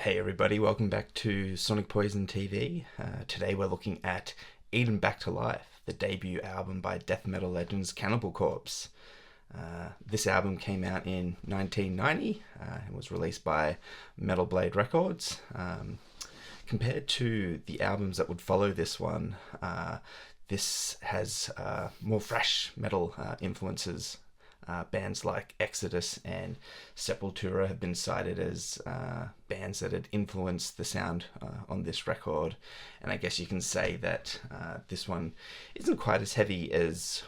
Hey everybody, welcome back to Sonic Poison TV. Today we're looking at Eaten Back to Life, the debut album by death metal legends Cannibal Corpse. This album came out in 1990 and was released by Metal Blade Records. Compared to the albums that would follow this one, this has more thrash metal influences. Bands like Exodus and Sepultura have been cited as bands that had influenced the sound on this record, and I guess you can say that this one isn't quite as heavy as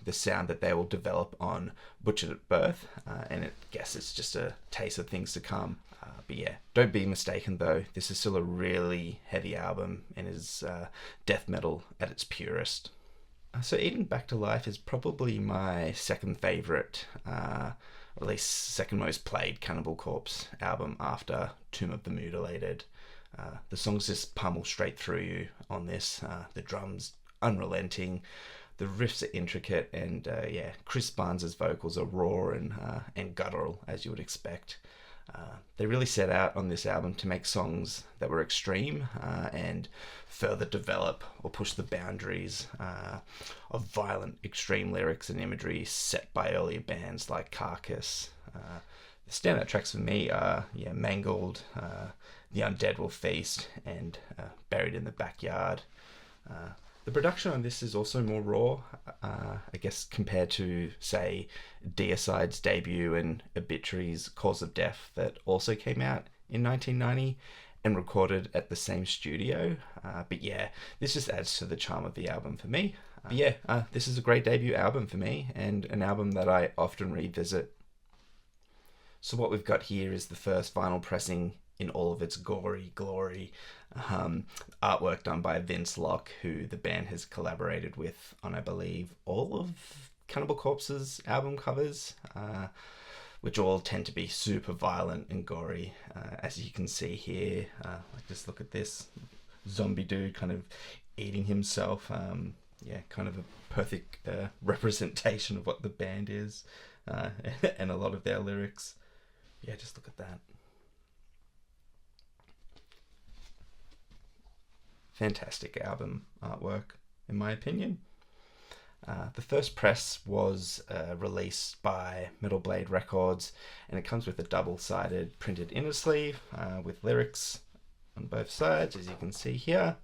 the sound that they will develop on Butchered at Birth, and I guess it's just a taste of things to come. But yeah, don't be mistaken though, this is still a really heavy album and is death metal at its purest. So Eaten Back to Life is probably my second favourite, or at least second most played Cannibal Corpse album after Tomb of the Mutilated. The songs just pummel straight through you on this. The drums unrelenting, the riffs are intricate, and Chris Barnes' vocals are raw and guttural, as you would expect. They really set out on this album to make songs that were extreme and further develop or push the boundaries of violent, extreme lyrics and imagery set by earlier bands like Carcass. The standout tracks for me are Mangled, The Undead Will Feast, and Buried in the Backyard. The production on this is also more raw, I guess, compared to, say, Deicide's debut and Obituary's Cause of Death that also came out in 1990 and recorded at the same studio. But yeah, this just adds to the charm of the album for me. This is a great debut album for me and an album that I often revisit. So what we've got here is the first vinyl pressing in all of its gory glory. Artwork done by Vince Locke, who the band has collaborated with on, I believe, all of Cannibal Corpse's album covers, which all tend to be super violent and gory, as you can see here. Just look at this zombie dude kind of eating himself. Kind of a perfect representation of what the band is, and a lot of their lyrics. Yeah, just look at that. Fantastic album artwork, in my opinion. The first press was released by Metal Blade Records, and it comes with a double-sided printed inner sleeve with lyrics on both sides, as you can see here.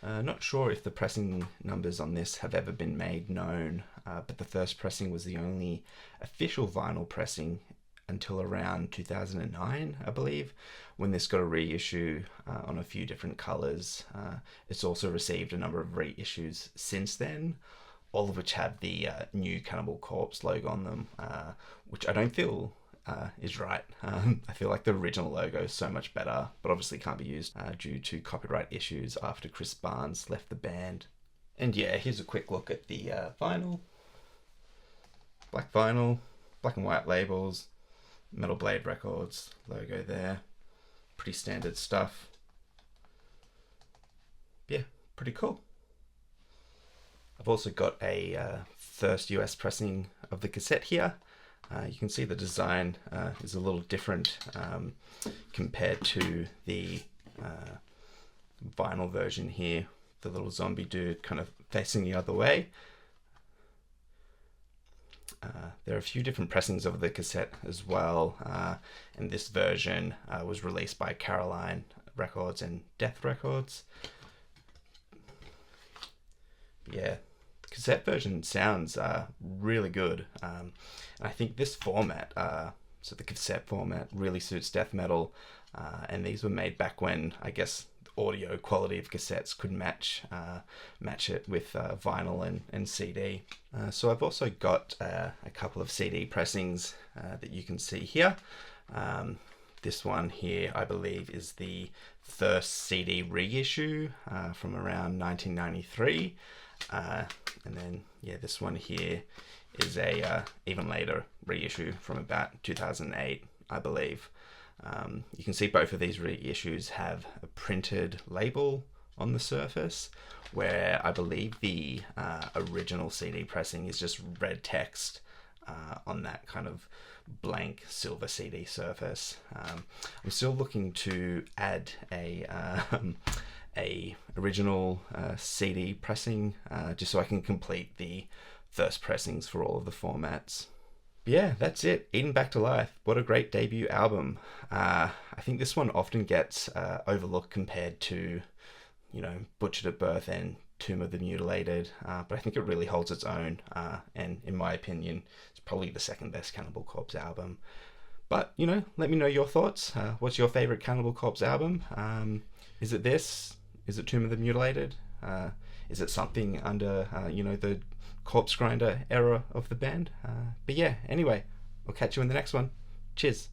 Not sure if the pressing numbers on this have ever been made known, but the first pressing was the only official vinyl pressing until around 2009, I believe, when this got a reissue on a few different colours. It's also received a number of reissues since then, all of which have the new Cannibal Corpse logo on them, which I don't feel is right. I feel like the original logo is so much better, but obviously can't be used due to copyright issues after Chris Barnes left the band. And yeah, here's a quick look at the vinyl. Black vinyl, black and white labels, Metal Blade Records logo there. Pretty standard stuff. Yeah, pretty cool. I've also got a first US pressing of the cassette here. You can see the design is a little different compared to the vinyl version here. The little zombie dude kind of facing the other way. There are a few different pressings of the cassette as well, and this version was released by Caroline Records and Death Records. Yeah, the cassette version sounds really good, and I think this format, so the cassette format, really suits death metal, and these were made back when, I guess, audio quality of cassettes could match it with vinyl and CD. So I've also got a couple of CD pressings that you can see here. This one here, I believe, is the first CD reissue from around 1993. And then, this one here is a even later reissue from about 2008, I believe. You can see both of these reissues have a printed label on the surface, where I believe the original CD pressing is just red text on that kind of blank silver CD surface. I'm still looking to add a original CD pressing, just so I can complete the first pressings for all of the formats. But yeah, that's it. Eden Back to Life. What a great debut album. I think this one often gets overlooked compared to, Butchered at Birth and Tomb of the Mutilated, but I think it really holds its own, and in my opinion, it's probably the second best Cannibal Corpse album. But, let me know your thoughts. What's your favorite Cannibal Corpse album? Is it this? Is it Tomb of the Mutilated? Is it something under, the Corpse Grinder era of the band? But yeah, anyway, I'll catch you in the next one. Cheers.